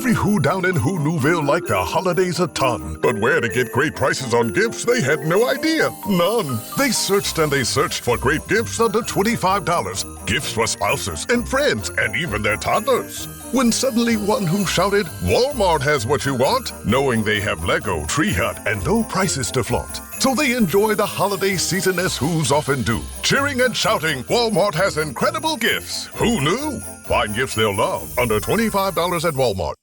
Every Who down in Who Newville liked the holidays a ton, but where to get great prices on gifts, they had no idea. None. They searched and they searched for great gifts under $25. Gifts for spouses and friends and even their toddlers. When suddenly one Who shouted, Walmart has what you want, knowing they have Lego, Tree Hut, and no prices to flaunt. So they enjoy the holiday season as Who's often do. Cheering and shouting, Walmart has incredible gifts. Who knew? Find gifts they'll love under $25 at Walmart.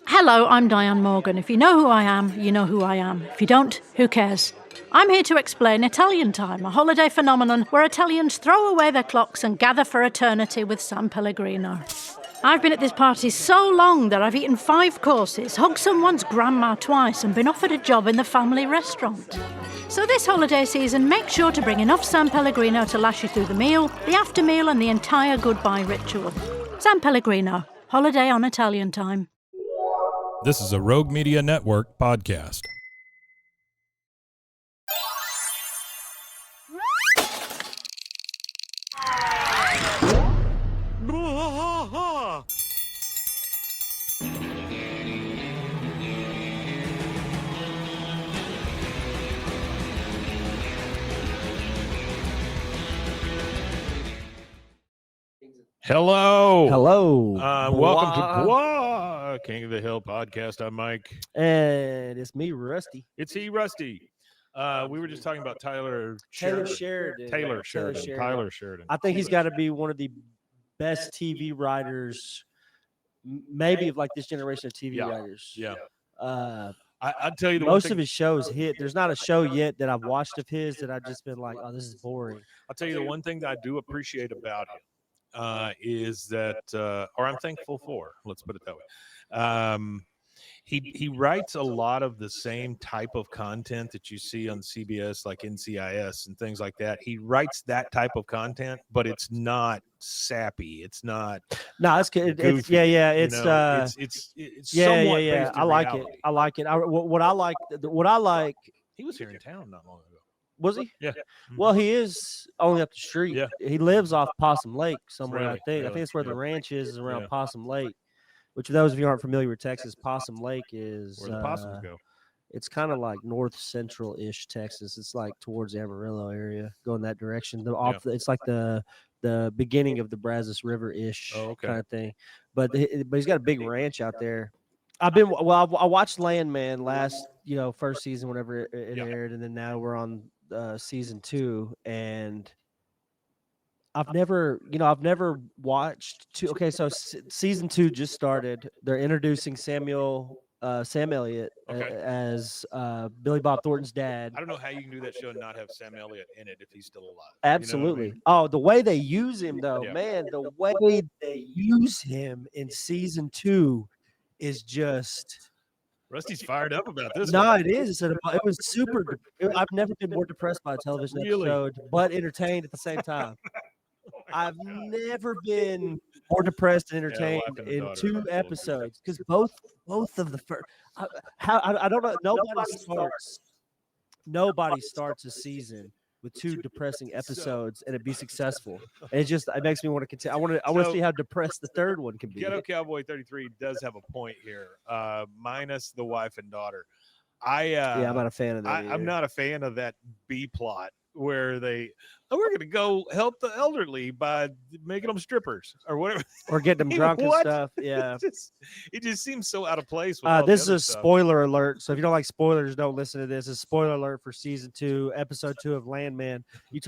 Hello, I'm Diane Morgan. If you know who I am, you know who I am. If you don't, who cares? I'm here to explain Italian Time, a holiday phenomenon where Italians throw away their clocks and gather for eternity with San Pellegrino. I've been at this party so long that I've eaten 5 courses, hugged someone's grandma twice, and been offered a job in the family restaurant. So this holiday season, make sure to bring enough San Pellegrino to last you through the meal, the after meal, and the entire goodbye ritual. San Pellegrino, holiday on Italian Time. This is a Rogue Media Network podcast. Hello. Welcome to Blah, King of the Hill podcast. I'm Mike. And it's me, Rusty. It's he, Rusty. We were just talking about Tyler Sheridan. Tyler Sheridan. I think he's got to be one of the best TV writers, maybe of like this generation of TV writers. Yeah. I'll tell you, most of his shows hit. There's not a show yet that I've watched of his that I've just been like, oh, this is boring. I'll tell you the one thing that I do appreciate about him is that, or I'm thankful for, let's put it that way. He writes a lot of the same type of content that you see on CBS, like NCIS and things like that. He writes that type of content, but it's not sappy. It's not. No, it's good. It's somewhat yeah. based in I like reality. it. I like it. What I like. He was here in town not long ago. Was he? Yeah. Well, he is only up the street. Yeah. He lives off Possum Lake somewhere, Really? I think. Really? I think it's where the Yep. ranch is around Yeah. Possum Lake, which for those of you who aren't familiar with Texas, Possum Lake is Where the possums go. it's kind of like north central-ish Texas. It's like towards the Amarillo area, going that direction. It's like the beginning of the Brazos River-ish kind of thing. But he's got a big ranch out there. I watched Landman last, first season whenever it aired, and then now we're on season 2, and I've never watched two. Okay, so season 2 just started. They're introducing Sam Elliott as Billy Bob Thornton's dad. I don't know how you can do that show and not have Sam Elliott in it if he's still alive. Absolutely. You know what I mean? Oh, the way they use him, though, man, the way they use him in season 2 is just. Rusty's fired up about this. No, one. it is. It was super. I've never been more depressed by a television episode, but entertained at the same time. I've never been more depressed and entertained in 2 episodes because both of the first. I don't know. Nobody starts a season with 2 depressing episodes and it be successful. It makes me want to continue. I want to see how depressed the third one can be. Ghetto Cowboy 33 does have a point here, minus the wife and daughter. I'm not a fan of that. I'm not a fan of that B plot where we're going to go help the elderly by making them strippers or whatever, or getting them drunk and stuff. Yeah, it just seems so out of place. With this is a stuff. Spoiler alert. So if you don't like spoilers, don't listen to this. It's a spoiler alert for season 2, episode 2 of Landman. It's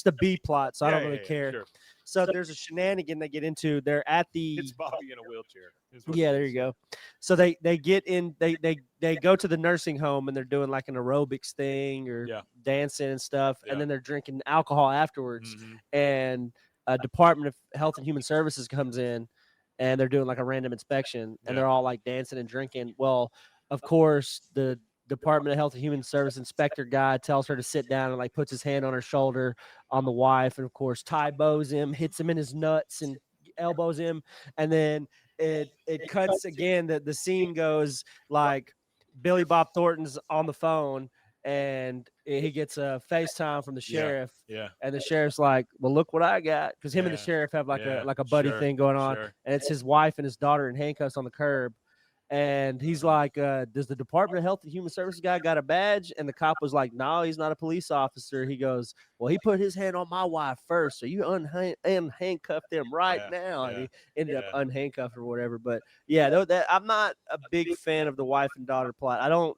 the B plot, so I don't really care. Sure. So there's a shenanigan they get into. They're at the. It's Bobby in a wheelchair. Yeah, there you go. So they get in. They go to the nursing home and they're doing like an aerobics thing or dancing and stuff, and then they're drinking alcohol afterwards. Mm-hmm. And a Department of Health and Human Services comes in, and they're doing like a random inspection, and they're all like dancing and drinking. Well, of course, the Department of Health and Human Service inspector guy tells her to sit down and like puts his hand on her shoulder on the wife, and of course Ty bows him, hits him in his nuts, and elbows him, and then it cuts again. The scene goes like Billy Bob Thornton's on the phone, and he gets a FaceTime from the sheriff. Yeah. And the sheriff's like, "Well, look what I got," because him and the sheriff have like a buddy thing going on, and it's his wife and his daughter in handcuffs on the curb. And he's like, does the Department of Health and Human Services guy got a badge? And the cop was like, no, he's not a police officer. He goes, well, he put his hand on my wife first, so you unhandcuff them right now. And he ended up unhandcuffed or whatever. But yeah, that I'm not a big fan of the wife and daughter plot.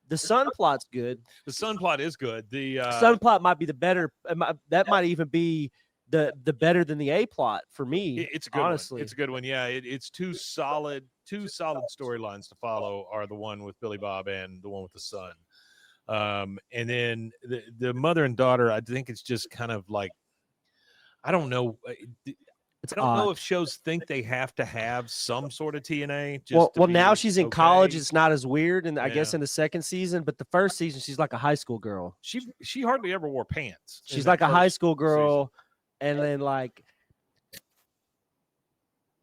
The son plot's good. The son plot is good. The son plot might be the better. That might even be the better than the A plot for me. It's a good honestly. One. It's a good one. Yeah, it's two solid storylines to follow are the one with Billy Bob and the one with the son. And then the mother and daughter, I think it's just kind of like, I don't know. I don't know if shows think they have to have some sort of TNA. Well, now she's in college. It's not as weird, and I guess in the second season, but the first season she's like a high school girl. She hardly ever wore pants. She's like a high school girl, and then like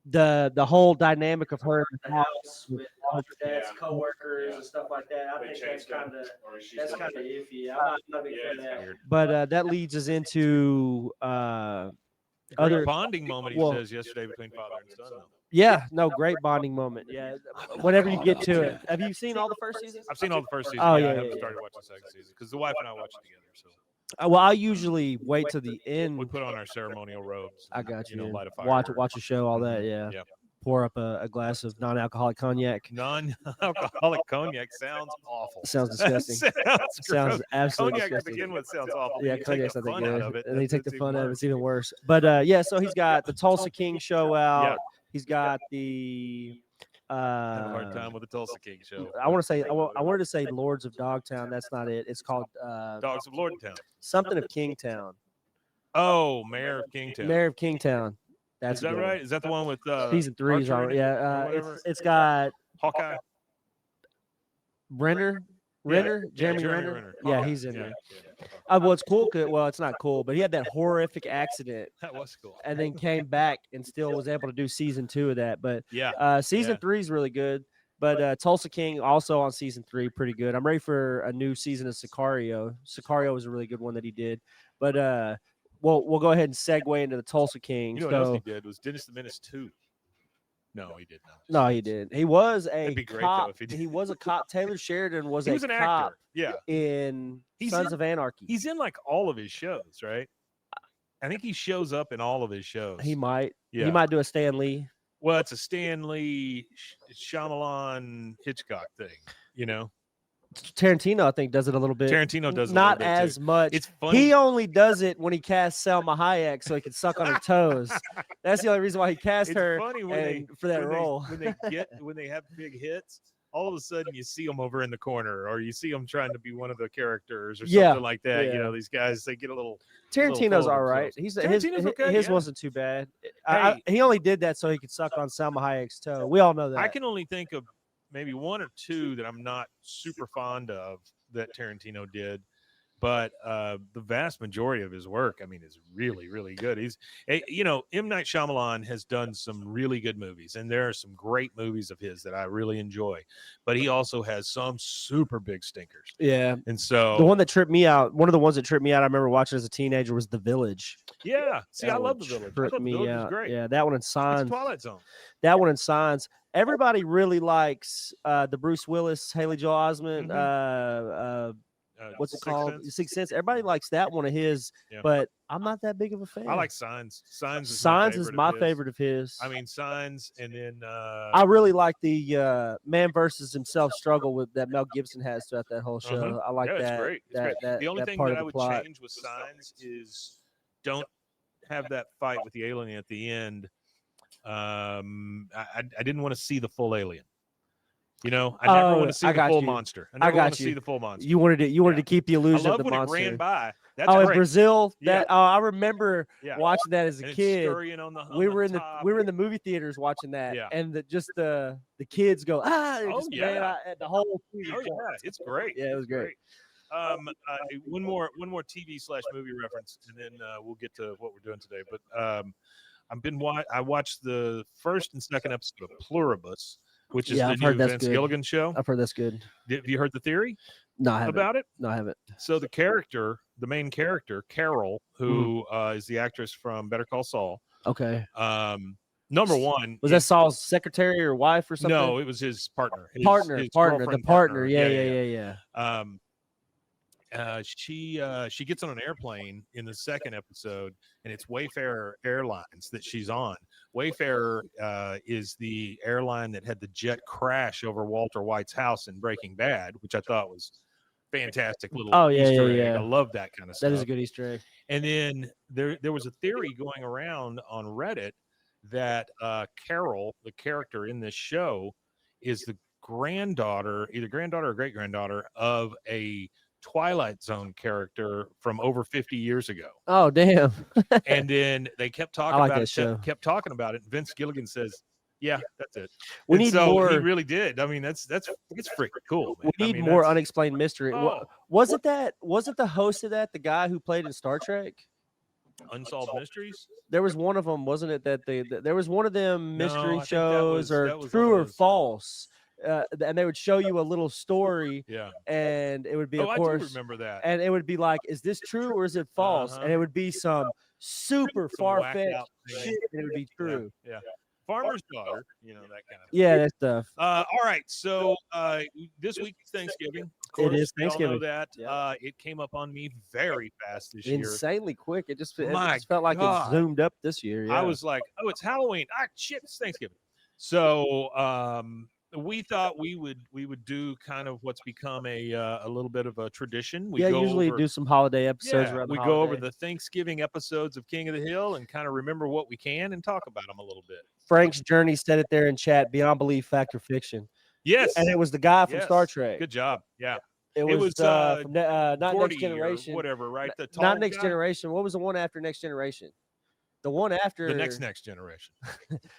the whole dynamic of her in the house with her dad's coworkers and stuff like that. I think that's kind of iffy. I'm not a big fan of that. But that leads us into other bonding moment. He says yesterday between father and son. Yeah, no, great bonding moment. Yeah, whenever you get to it. Have you seen all the first seasons? I've seen all the first seasons. Oh yeah, I haven't started watching the second season because the wife and I watch it together. So. Well, I usually wait till the end. We put on our ceremonial robes. I got you. Light a fire. Watch a show, all that. Yeah. Pour up a glass of non-alcoholic cognac. Non-alcoholic cognac sounds awful. Sounds disgusting. sounds absolutely cognac disgusting. to begin with sounds awful. Yeah, cognac's not that good. And they take the fun out of it. It's even worse. But yeah, so he's got the Tulsa King show out. Yeah. He's got the I have a hard time with the Tulsa King show. I wanted to say Lords of Dogtown. That's not it. It's called Dogs of Lordtown. Something of Kingtown. Oh, Mayor of Kingtown. Mayor of Kingtown. Is that right? Is that the one with season 3? Yeah. It's got Hawkeye. Jeremy Renner. Yeah, he's in there. Yeah. Well, it's cool. Well, it's not cool, but he had that horrific accident. That was cool. And then came back and still was able to do season 2 of that. But season 3 is really good. But Tulsa King also on season 3, pretty good. I'm ready for a new season of Sicario. Sicario was a really good one that he did. But we'll go ahead and segue into the Tulsa King. You know what else he did was Dennis the Menace 2. No, he did not. No, he did. He was a great, cop. though, if he did. He was a cop. Taylor Sheridan was an cop. Actor. Yeah. In Sons of Anarchy. He's in like all of his shows, right? I think he shows up in all of his shows. He might. Yeah. He might do a Stan Lee. Well, it's a Stan Lee, Shyamalan, Hitchcock thing, Tarantino, I think, does it a little bit. Tarantino does it not a little bit as too. much. It's funny. He only does it when he casts Selma Hayek so he can suck on her toes. That's the only reason why he cast her for that role. When they have big hits, all of a sudden you see them over in the corner, or you see them trying to be one of the characters or something like that. Yeah. These guys, they get a little. Tarantino's all right. His wasn't too bad. He only did that so he could suck on Selma Hayek's toe. We all know that. I can only think of maybe one or two that I'm not super fond of that Tarantino did, but the vast majority of his work, is really, really good. M. Night Shyamalan has done some really good movies, and there are some great movies of his that I really enjoy, but he also has some super big stinkers. Yeah. And so one of the ones that tripped me out, I remember watching as a teenager, was The Village. Yeah. See, I love The Village. Tripped me out. Great. Yeah, that one in Signs. It's Twilight Zone. That one in Signs. Everybody really likes the Bruce Willis, Haley Joel Osment, what's it called? Sixth Sense. Everybody likes that one of his, but I'm not that big of a fan. I like Signs. Signs is my favorite of his. Signs, and then I really like the man versus himself struggle that Mel Gibson has throughout that whole show. I like that. It's great. The only thing that I would change with Signs is don't have that fight with the alien at the end. I didn't want to see the full alien. I never want to see the full monster. I never want to see the full monster. You wanted to keep the illusion of the monster. It ran by. That's in great. Brazil. I remember watching that as a kid. We were in the movie theaters watching that, and the kids go the whole theater. It's great. Yeah, it was great. One more TV/movie reference, and then we'll get to what we're doing today. But I watched the first and second episode of Pluribus, which is the new Vince Gilligan show. I've heard that's good. Have you heard the theory? No, I haven't. About it? No, I haven't. So the main character, Carol, who is the actress from Better Call Saul. Okay. Number one. Was that Saul's secretary or wife or something? No, it was his partner. His partner. Yeah. She gets on an airplane in the second episode, and it's Wayfarer Airlines that she's on. Wayfarer is the airline that had the jet crash over Walter White's house in Breaking Bad, which I thought was fantastic little Easter egg. I love that kind of stuff. That is a good Easter egg. And then there was a theory going around on Reddit that Carol, the character in this show, is the granddaughter, either granddaughter or great granddaughter of a Twilight Zone character from over 50 years ago. Oh, damn. And then they kept talking about it. Kept talking about it. Vince Gilligan says, "Yeah, that's it." We need more. He really did. I mean, it's freaking cool. Man. We need more unexplained mystery. Was it the host of that, the guy who played in Star Trek? Unsolved Mysteries? There was one of them, wasn't it? There was one of them mystery shows, or true or false. And they would show you a little story, and it would be, of course, I do remember that. And it would be like, is this true or is it false? And it would be some super far-fetched shit, and it would be true. Yeah. Farmer's Daughter, that kind of thing. Yeah, that stuff. All right, so this week is Thanksgiving. Of course, it is Thanksgiving. We all know that. It came up on me very fast this year. Insanely quick. It just felt like it zoomed up this year. Yeah. I was like, oh, it's Halloween. Ah, shit, it's Thanksgiving. So we thought we would do kind of what's become a little bit of a tradition. We usually do some holiday episodes. Yeah, we go over the Thanksgiving episodes of King of the Hill and kind of remember what we can and talk about them a little bit. Frank's Journey said it there in chat. Beyond Belief, Fact or Fiction. Yes, and it was the guy from Star Trek. Good job. Yeah, it was not Next Generation, whatever. Right, not Next Generation. What was the one after Next Generation? The one after the next generation.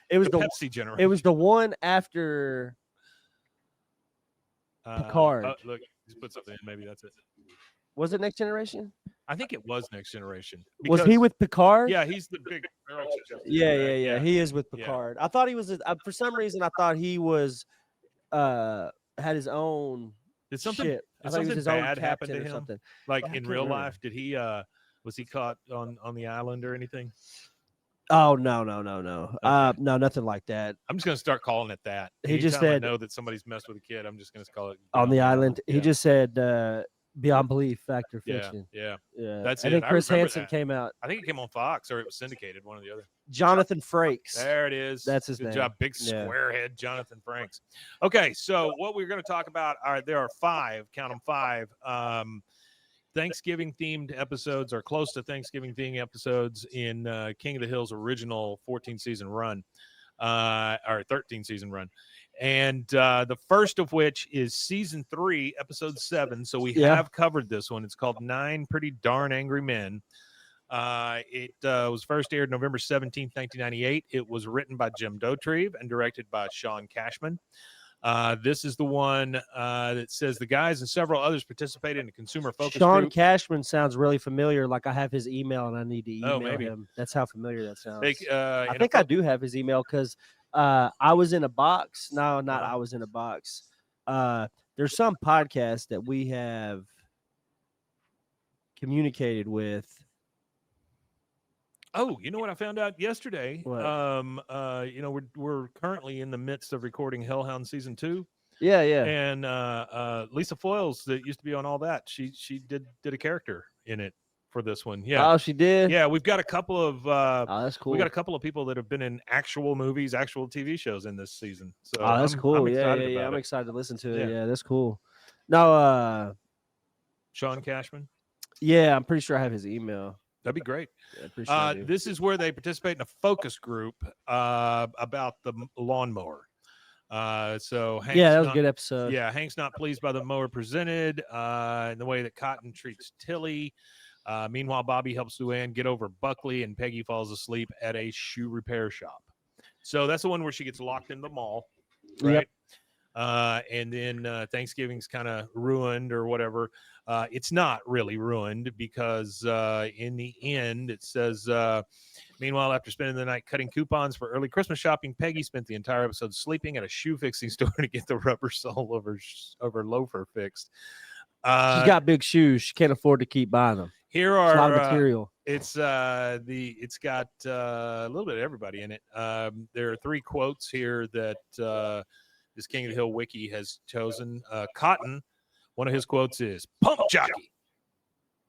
It was the Pepsi generation. It was the one after Picard. Look, just put something in. Maybe that's it. Was it Next Generation? I think it was Next Generation. Was he with Picard? Yeah, he's the big. Yeah. He is with Picard. I thought he was. For some reason, I thought he was. Had his own. Did something? Ship. Did something bad happen to him? Something. Like in real life, did he? Was he caught on the island or anything? Oh no. Okay. No, nothing like that. I'm just gonna start calling it that. He just said, I know that somebody's messed with a kid. I'm just gonna call it on the island. Yeah. He just said Beyond Belief, Fact or Fiction. Yeah. That's it. And then Chris Hansen came out. I think it came on Fox or it was syndicated, one or the other. Jonathan Frakes. There it is. That's his name. Good job, big squarehead Jonathan Frakes. Okay, so what we're going to talk about are there are 5, count them 5. Thanksgiving themed episodes, or close to Thanksgiving themed episodes in King of the Hill's original 14 season run, or 13 season run. And the first of which is season 3, episode 7. So we have covered this one. It's called 9 Pretty Darn Angry Men. It was first aired November 17th, 1998. It was written by Jim Dotrieve and directed by Sean Cashman. This is the one that says the guys and several others participated in a consumer focus Sean group. Cashman sounds really familiar. Like I have his email and I need to email him. That's how familiar that sounds. I think I do have his email because I was in a box. No, not I was in a box. There's some podcast that we have communicated with. Oh, you know what I found out yesterday? What? We're currently in the midst of recording Hellhound season 2. Yeah. And Lisa Foyles, that used to be on All That, she did a character in it for this one. Yeah. Oh, she did. Yeah, we've got a couple of. That's cool. We got a couple of people that have been in actual movies, actual TV shows in this season. So that's cool. I'm excited to listen to it. Yeah, that's cool. No, Sean Cashman. Yeah, I'm pretty sure I have his email. That'd be great. Yeah, this is where they participate in a focus group about the lawnmower. So Hank's that was a good episode. Yeah, Hank's not pleased by the mower presented, in the way that Cotton treats Tilly. Meanwhile, Bobby helps Luann get over Buckley, and Peggy falls asleep at a shoe repair shop. So that's the one where she gets locked in the mall, right? Yep. And then Thanksgiving's kind of ruined or whatever. It's not really ruined because in the end, it says, meanwhile, after spending the night cutting coupons for early Christmas shopping, Peggy spent the entire episode sleeping at a shoe fixing store to get the rubber sole of her loafer fixed. She's got big shoes. She can't afford to keep buying them. Here It's a lot are of material. it's got a little bit of everybody in it. There are 3 quotes here that this King of the Hill wiki has chosen. Cotton, one of his quotes is "pump jockey."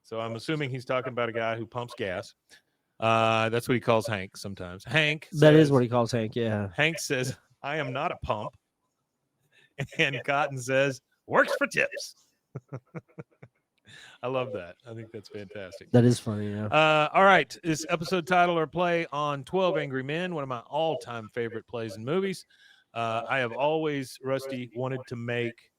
So I'm assuming he's talking about a guy who pumps gas. That's what he calls Hank sometimes. Hank. That is what he calls Hank. Yeah. Hank says, "I am not a pump," and Cotton says, "Works for tips." I love that. I think that's fantastic. That is funny. Yeah. All right. This episode title or play on 12 Angry Men, one of my all-time favorite plays and movies. I have always, Rusty, wanted to make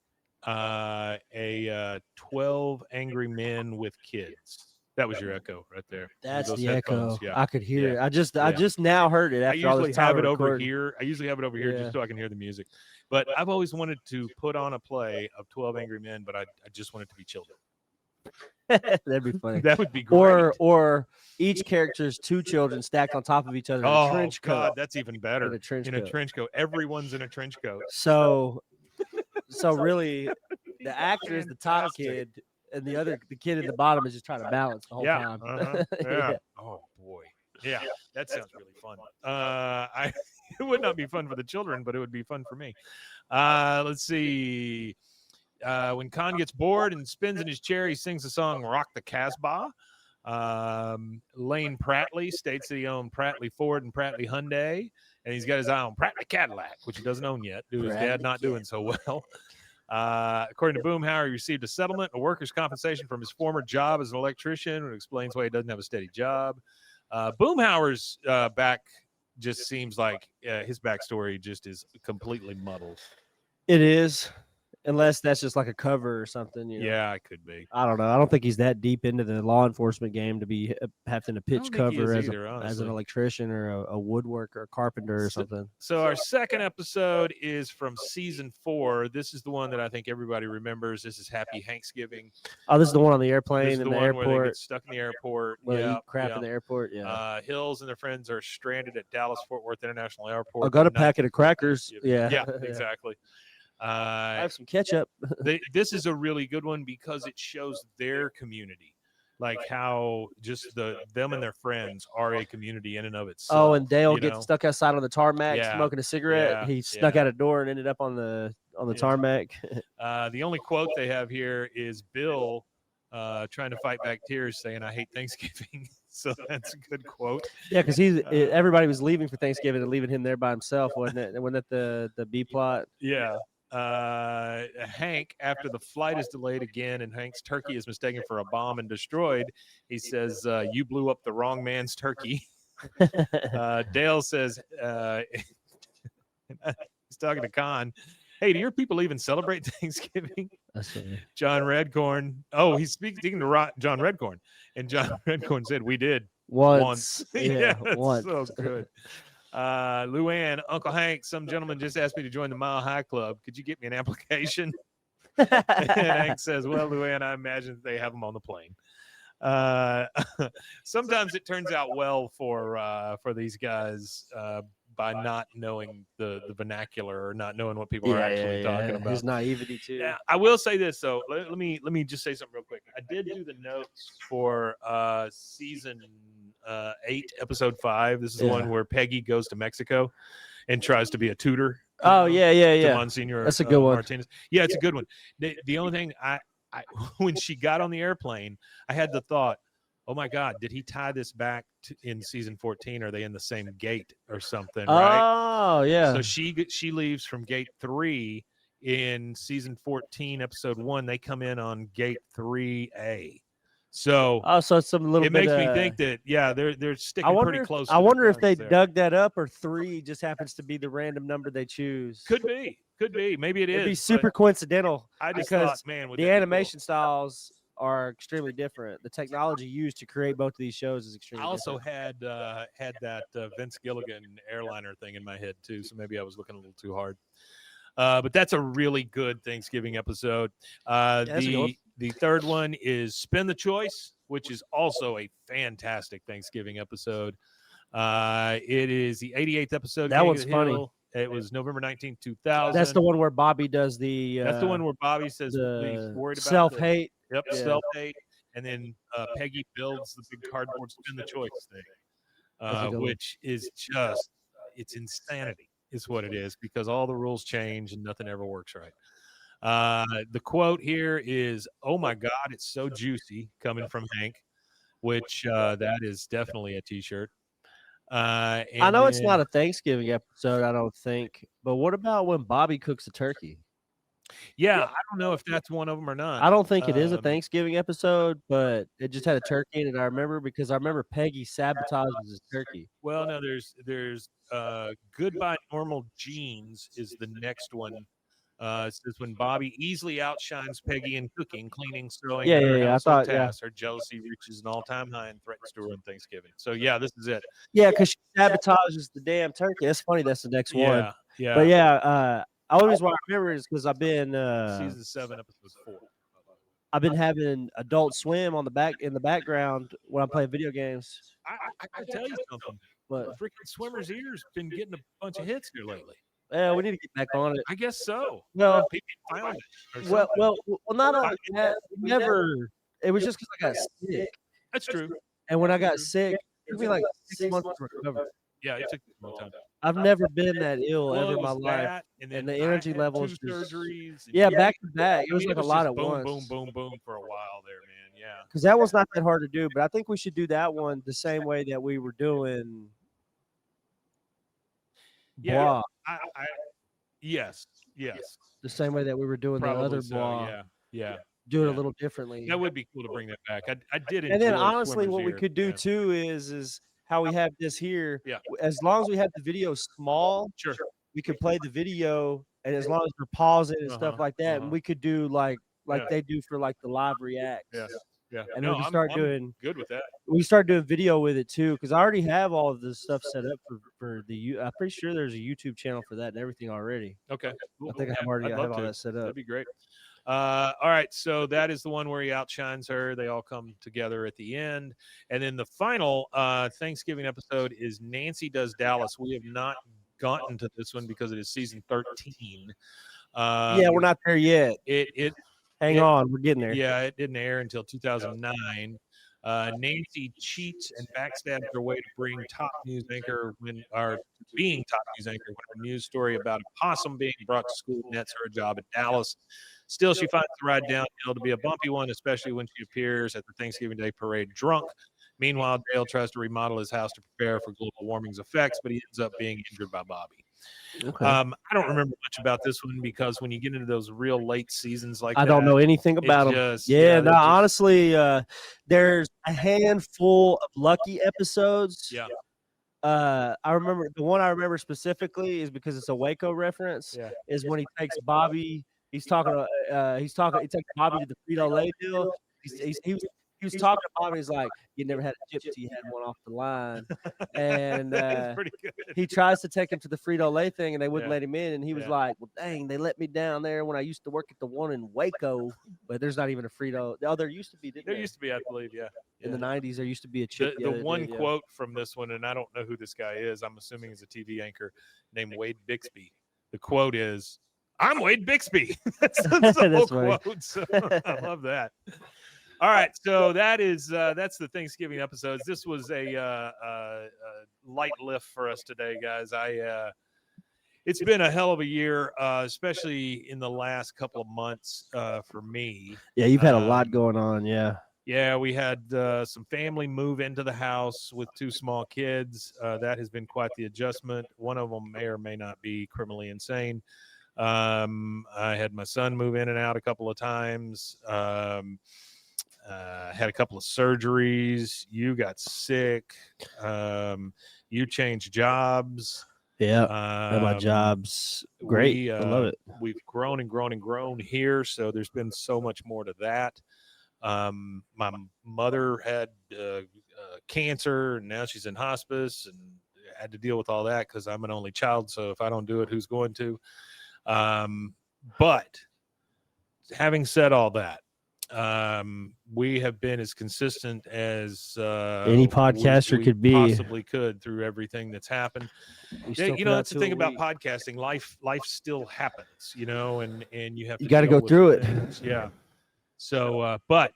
a 12 Angry Men with kids. That was your echo right there. That's Those the headphones. echo. Yeah. I could hear Yeah. it. I just now heard it I after all usually this time have it over recording. here. I usually have it over here Yeah. just so I can hear the music. But I've always wanted to put on a play of 12 Angry Men, but I just want it to be children. That'd be funny. That would be great. Or each character's 2 children stacked on top of each other in a trench coat. God, that's even better. In a trench in coat. a trench coat. Everyone's in a trench coat. So really, the actor is the top kid, and the kid at the bottom is just trying to balance the whole time. Yeah. Oh boy. Yeah, that sounds really fun. It would not be fun for the children, but it would be fun for me. Let's see. When Khan gets bored and spins in his chair, he sings the song "Rock the Casbah." Lane Prattley states that he owned Prattley Ford and Prattley Hyundai, and he's got his eye on Prattley Cadillac, which he doesn't own yet due to his dad not doing so well. According to Boomhauer, he received a settlement, a workers' compensation from his former job as an electrician, which explains why he doesn't have a steady job. Boomhauer's back just seems like his backstory just is completely muddled. It is. Unless that's just like a cover or something. You know? Yeah, it could be. I don't know. I don't think he's that deep into the law enforcement game to be having to pitch cover as an electrician or a woodworker or carpenter or something. So our second episode is from season 4. This is the one that I think everybody remembers. This is Happy Thanksgiving. Oh, this is the one on the airplane in the airport. Where they get stuck in the airport. Eat crap in the airport. Yeah. Hills and their friends are stranded at Dallas Fort Worth International Airport. I got a packet of crackers. Yeah. Yeah, exactly. I have some ketchup. This is a really good one because it shows their community, like how just them and their friends are a community in and of itself. Oh, and Dale gets stuck outside on the tarmac smoking a cigarette. Yeah, he snuck out a door and ended up on the tarmac. The only quote they have here is Bill trying to fight back tears, saying, "I hate Thanksgiving." So that's a good quote. Yeah, because everybody was leaving for Thanksgiving and leaving him there by himself, wasn't it? Wasn't that the B plot? Yeah. Hank, after the flight is delayed again and Hank's turkey is mistaken for a bomb and destroyed, he says, "You blew up the wrong man's turkey." Dale says, he's talking to Khan, "Hey, do your people even celebrate Thanksgiving?" That's funny. John Redcorn. Oh, he's speaking to John Redcorn, and John Redcorn said, "We did once." Yeah, once. So good. Luann, "Uncle Hank, some gentleman just asked me to join the Mile High Club. Could you get me an application?" And Hank says, "Well, Luann, I imagine they have them on the plane." Sometimes it turns out well for these guys by not knowing the vernacular or not knowing what people are actually talking about. His naivety too. Now, I will say this though. Let me just say something real quick. I did do the notes for season 8, episode 5. This is the one where Peggy goes to Mexico and tries to be a tutor. Oh yeah. To Monsignor. That's a good one. Martinez. Yeah, it's a good one. The only thing I when she got on the airplane, I had the thought, "Oh my God, did he tie this back in season 14? Are they in the same gate or something?" Right? Oh yeah. So she leaves from gate 3 in season 14, episode 1. They come in on gate 3A. So so it's some little. It makes me think that they're sticking pretty close. I wonder if they dug that up or 3 just happens to be the random number they choose. Could be. Maybe it is. It'd be super coincidental. I just because thought, man, the animation styles are extremely different. The technology used to create both of these shows is extremely. I also different. had that Vince Gilligan airliner thing in my head too, so maybe I was looking a little too hard. But that's a really good Thanksgiving episode. The third one is Spin the Choice, which is also a fantastic Thanksgiving episode. It is the 88th episode. That one's funny. It was November 19th, 2000. That's the one where Bobby does the. That's the one where Bobby says he's worried about self-hate. Self-hate. and then Peggy builds the big cardboard spin the choice thing, which is just it's insanity, is what it is, because all the rules change and nothing ever works right. The quote here is, "Oh my God, it's so juicy," coming from Hank, which that is definitely a T-shirt. I know it's not a Thanksgiving episode, I don't think, but what about when Bobby cooks a turkey? Yeah, I don't know if that's one of them or not. I don't think it is a Thanksgiving episode, but it just had a turkey in it. I remember because I remember Peggy sabotages his turkey. Well, no, there's Goodbye Normal Jeans is the next one. It says when Bobby easily outshines Peggy in cooking, cleaning, sewing, Yeah. I thought, tasks, her jealousy reaches an all-time high and threatens to ruin Thanksgiving. So yeah, this is it. Yeah, because she sabotages the damn turkey. That's funny. That's the next one. Yeah. But yeah, always why I remember is because I've been season 7, episode 4. I've been having Adult Swim on in the background when I'm playing video games. I can tell you something. But freaking Swimmer's Ears been getting a bunch of hits here lately. Yeah, we need to get back on it. I guess so. Well, people found it. Well, not only that, never. It was just because I got sick. That's true. And when I got sick, it took me like 6 months to recover. Yeah, it took a long time. I've never been that ill ever in my life, and the energy levels just surgeries. Yeah, back to back. It was like a lot at once. Boom for a while there, man. Yeah. Because that was not that hard to do, but I think we should do that one the same way that we were doing. Yeah. Yes. The same way that we were doing Probably the other so, blah. Yeah. Do it a little differently. That would be cool to bring that back. I did. And then honestly, what we could do too is how we have this here. Yeah. As long as we have the video small, sure, we could play the video, and as long as we're pausing and stuff like that, and we could do like they do for like the live reacts. Yeah. And we can start doing good with that. We start doing video with it too, because I already have all of this stuff set up for the. I'm pretty sure there's a YouTube channel for that and everything already. Okay. I think I have all that set up. That'd be great. All right, so that is the one where he outshines her. They all come together at the end, and then the final Thanksgiving episode is Nancy Does Dallas. We have not gotten to this one because it is season 13. Yeah, we're not there yet. Hang on, we're getting there. Yeah, it didn't air until 2009. Nancy cheats and backstabs her way to being top news anchor when a news story about a possum being brought to school nets her a job in Dallas. Still, she finds the ride downhill to be a bumpy one, especially when she appears at the Thanksgiving Day parade drunk. Meanwhile, Dale tries to remodel his house to prepare for global warming's effects, but he ends up being injured by Bobby. Okay. I don't remember much about this one because when you get into those real late seasons like I don't know anything about them. Honestly, there's a handful of lucky episodes. Yeah. I remember the one I remember specifically is because it's a Waco reference. Yeah. Is when he takes Bobby. He takes Bobby to the Frito-Lay deal. He was talking to Bobby. He's like, "You never had a chip till you had one off the line," and pretty good. He tries to take him to the Frito-Lay thing, and they wouldn't let him in. And he was like, "Well, dang, they let me down there when I used to work at the one in Waco, but there's not even a Frito." Oh, there used to be. There used to be, I believe, yeah. In the 90s, there used to be a chip. The one quote from this one, and I don't know who this guy is. I'm assuming he's a TV anchor named Wade Bixby. The quote is, "I'm Wade Bixby." That's the whole quote. So I love that. All right, so that's the Thanksgiving episodes. This was a light lift for us today, guys. It's been a hell of a year, especially in the last couple of months for me. Yeah, you've had a lot going on. Yeah, we had some family move into the house with 2 small kids. That has been quite the adjustment. One of them may or may not be criminally insane. I had my son move in and out a couple of times. Had a couple of surgeries. You got sick. You changed jobs. Yeah, my job's great. I love it. We've grown and grown and grown here, so there's been so much more to that. My mother had cancer, and now she's in hospice, and had to deal with all that because I'm an only child. So if I don't do it, who's going to? But having said all that, we have been as consistent as any podcaster could be, possibly could, through everything that's happened. That's the thing about podcasting. Life still happens, and you have to got to go through it. Yeah. So, but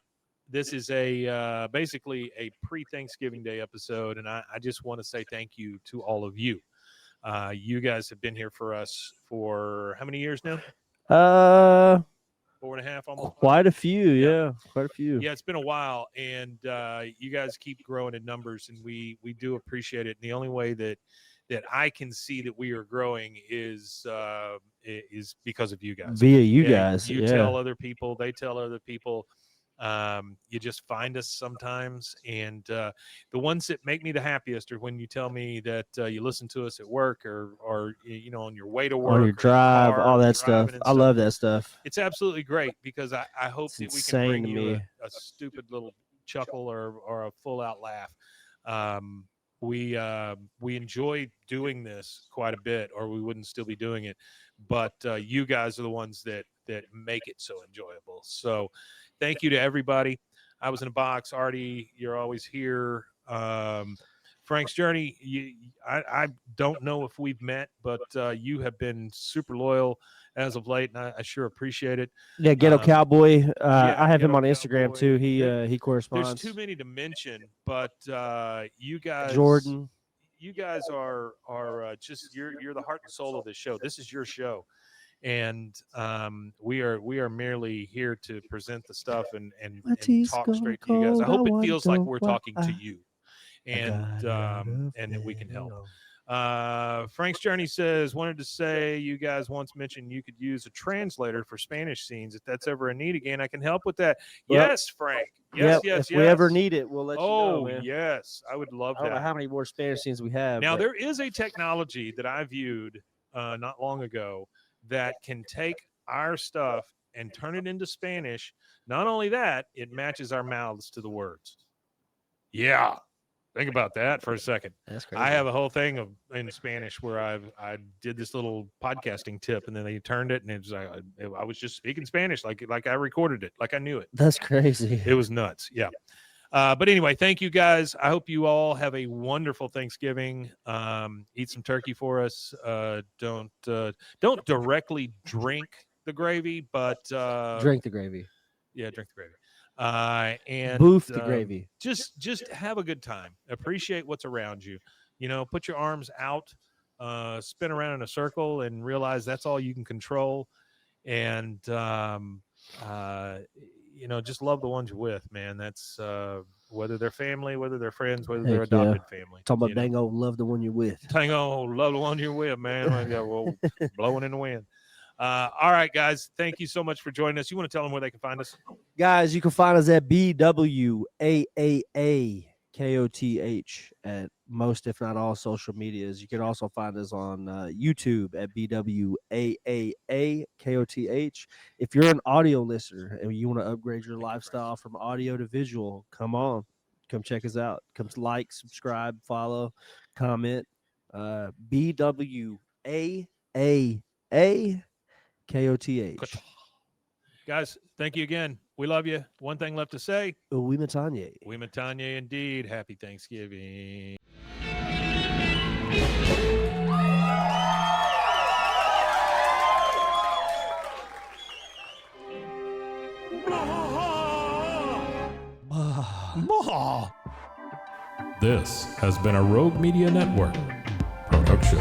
This is a basically a pre-Thanksgiving Day episode, and I just want to say thank you to all of you. You guys have been here for us for how many years now? 4.5, almost. Quite a few, yeah, quite a few. Yeah, it's been a while, and you guys keep growing in numbers, and we do appreciate it. And the only way that I can see that we are growing is because of you guys. Via you guys. You tell other people, they tell other people. You just find us sometimes, and the ones that make me the happiest are when you tell me that you listen to us at work or on your way to work, on your drive, all that stuff. I love that stuff. It's absolutely great because I hope that we can bring you a stupid little chuckle or a full out laugh. We enjoy doing this quite a bit, or we wouldn't still be doing it. But you guys are the ones that make it so enjoyable. So thank you to everybody. I was in a box. Artie, you're always here. Frank's Journey, I don't know if we've met, but you have been super loyal as of late, and I sure appreciate it. Yeah, Ghetto Cowboy. I have him on Instagram too. He corresponds. There's too many to mention, but you guys, Jordan, you guys are just you're the heart and soul of this show. This is your show. And we are merely here to present the stuff and talk straight to you guys. I hope it feels like we're talking to you, and that we can help. Frank's Journey says, wanted to say you guys once mentioned you could use a translator for Spanish scenes. If that's ever a need again, I can help with that. Yes, Frank. Yes. If we ever need it, we'll let you know. Man. Yes, I would love that. I don't know how many more Spanish scenes we have. Now there is a technology that I viewed not long ago that can take our stuff and turn it into Spanish. Not only that, it matches our mouths to the words. Yeah. Think about that for a second. That's crazy. I have a whole thing in Spanish where I did this little podcasting tip, and then they turned it, and it was like I was just speaking Spanish like I recorded it, like I knew it. That's crazy. It was nuts. Yeah. But anyway, thank you guys. I hope you all have a wonderful Thanksgiving. Eat some turkey for us. Don't directly drink the gravy, but drink the gravy. Yeah, drink the gravy. And boof the gravy. Just have a good time. Appreciate what's around you. Put your arms out, spin around in a circle, and realize that's all you can control. And just love the ones you're with, man. That's whether they're family, whether they're friends, whether they're adopted family. Talking about Dango, love the one you're with. Dango, love the one you're with, man. Well, blowing in the wind. All right, guys. Thank you so much for joining us. You want to tell them where they can find us? Guys, you can find us at BWAAAKOTH at most, if not all, social medias. You can also find us on YouTube at BWAAAKOTH. If you're an audio listener and you want to upgrade your lifestyle from audio to visual, come on. Come check us out. Come like, subscribe, follow, comment. BWAAAKOTH. Guys, thank you again. We love you. One thing left to say. We Matanye. We Matanye indeed. Happy Thanksgiving. This has been a Rogue Media Network production.